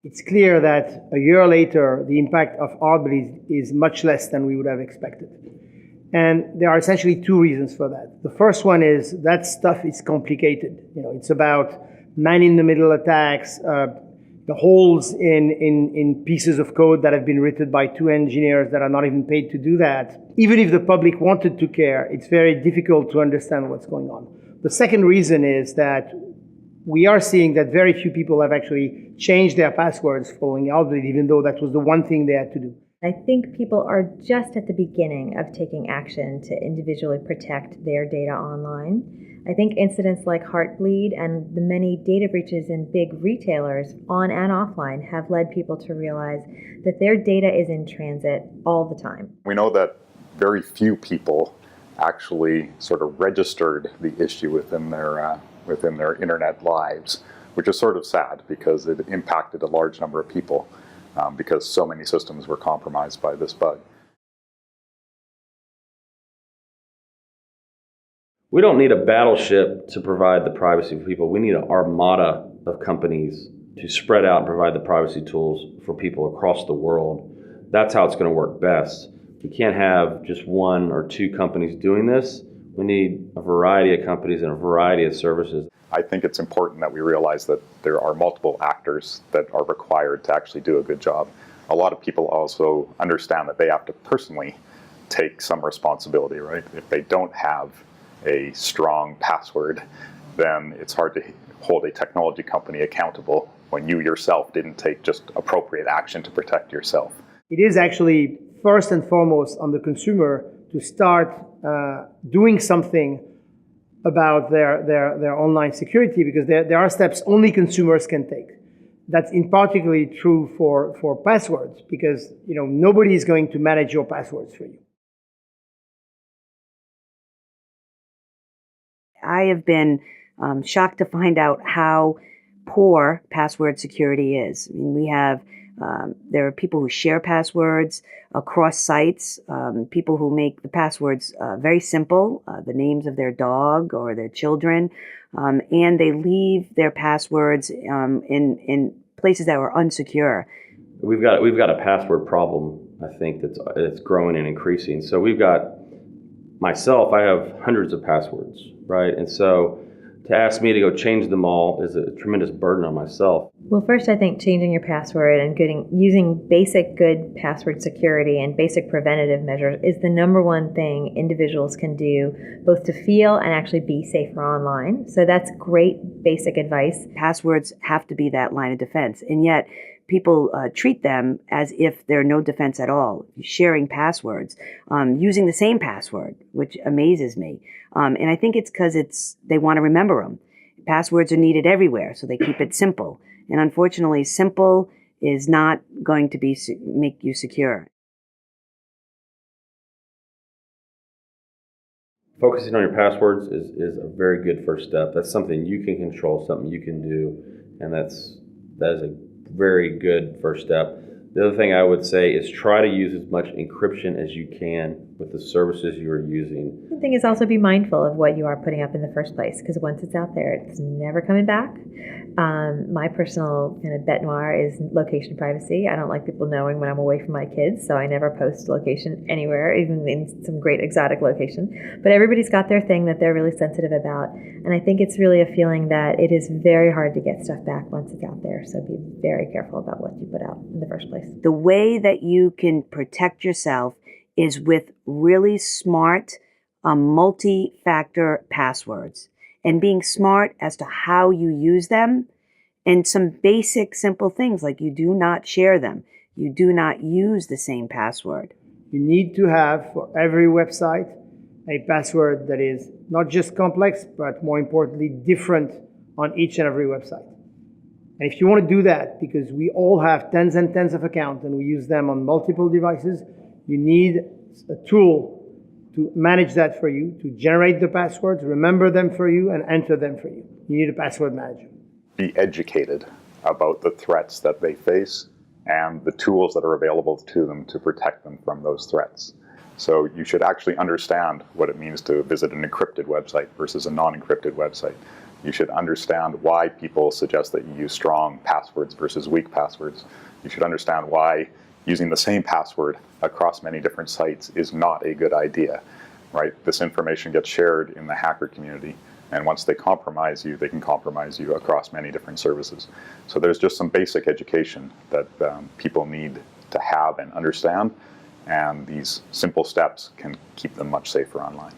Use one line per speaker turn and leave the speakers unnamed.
It's clear that a year later, the impact of Heartbleed is much less than we would have expected. And there are essentially two reasons for that. The first one is that stuff is complicated. It's about man-in-the-middle attacks, the holes in pieces of code that have been written by two engineers that are not even paid to do that. Even if the public wanted to care, it's very difficult to understand what's going on. The second reason is that we are seeing that very few people have actually changed their passwords following Heartbleed, even though that was the one thing they had to do.
I think people are just at the beginning of taking action to individually protect their data online. I think incidents like Heartbleed and the many data breaches in big retailers on and offline have led people to realize that their data is in transit all the time.
We know that very few people actually sort of registered the issue within their internet lives, which is sort of sad because it impacted a large number of people because so many systems were compromised by this bug.
We don't need a battleship to provide the privacy for people. We need an armada of companies to spread out and provide the privacy tools for people across the world. That's how it's going to work best. We can't have just one or two companies doing this. We need a variety of companies and a variety of services.
I think it's important that we realize that there are multiple actors that are required to actually do a good job. A lot of people also understand that they have to personally take some responsibility, right? If they don't have a strong password, then it's hard to hold a technology company accountable when you yourself didn't take just appropriate action to protect yourself.
It is actually first and foremost on the consumer to start doing something about their online security, because there are steps only consumers can take. That's in particularly true for passwords, because nobody is going to manage your passwords for you.
I have been shocked to find out how poor password security is. I mean, we have there are people who share passwords across sites, people who make the passwords very simple, the names of their dog or their children, and they leave their passwords in places that are unsecure.
We've got a password problem, I think, that's growing and increasing. So we've got myself, I have hundreds of passwords, right? And so to ask me to go change them all is a tremendous burden on myself.
Well, first, I think changing your password and using basic good password security and basic preventative measures is the number one thing individuals can do, both to feel and actually be safer online. So that's great basic advice.
Passwords have to be that line of defense, and yet people treat them as if they're no defense at all. Sharing passwords, using the same password, which amazes me. And I think it's because they want to remember them. Passwords are needed everywhere, so they keep it simple. And unfortunately, simple is not going to make you secure.
Focusing on your passwords is a very good first step. That's something you can control, something you can do, and that is a very good first step. The other thing I would say is try to use as much encryption as you can with the services you are using.
The thing is also be mindful of what you are putting up in the first place, because once it's out there, it's never coming back. My personal kind of bête noire is location privacy. I don't like people knowing when I'm away from my kids, so I never post location anywhere, even in some great exotic location. But everybody's got their thing that they're really sensitive about, and I think it's really a feeling that it is very hard to get stuff back once it's out there, so be very careful about what you put out in the first place.
The way that you can protect yourself is with really smart multi-factor passwords, and being smart as to how you use them, and some basic simple things like you do not share them. You do not use the same password.
You need to have, for every website, a password that is not just complex, but more importantly, different on each and every website. And if you want to do that, because we all have tens and tens of accounts and we use them on multiple devices, you need a tool to manage that for you, to generate the passwords, remember them for you, and enter them for you. You need a password manager.
Be educated about the threats that they face and the tools that are available to them to protect them from those threats. So you should actually understand what it means to visit an encrypted website versus a non-encrypted website. You should understand why people suggest that you use strong passwords versus weak passwords. You should understand why using the same password across many different sites is not a good idea, right? This information gets shared in the hacker community, and once they compromise you, they can compromise you across many different services. So there's just some basic education that people need to have and understand, and these simple steps can keep them much safer online.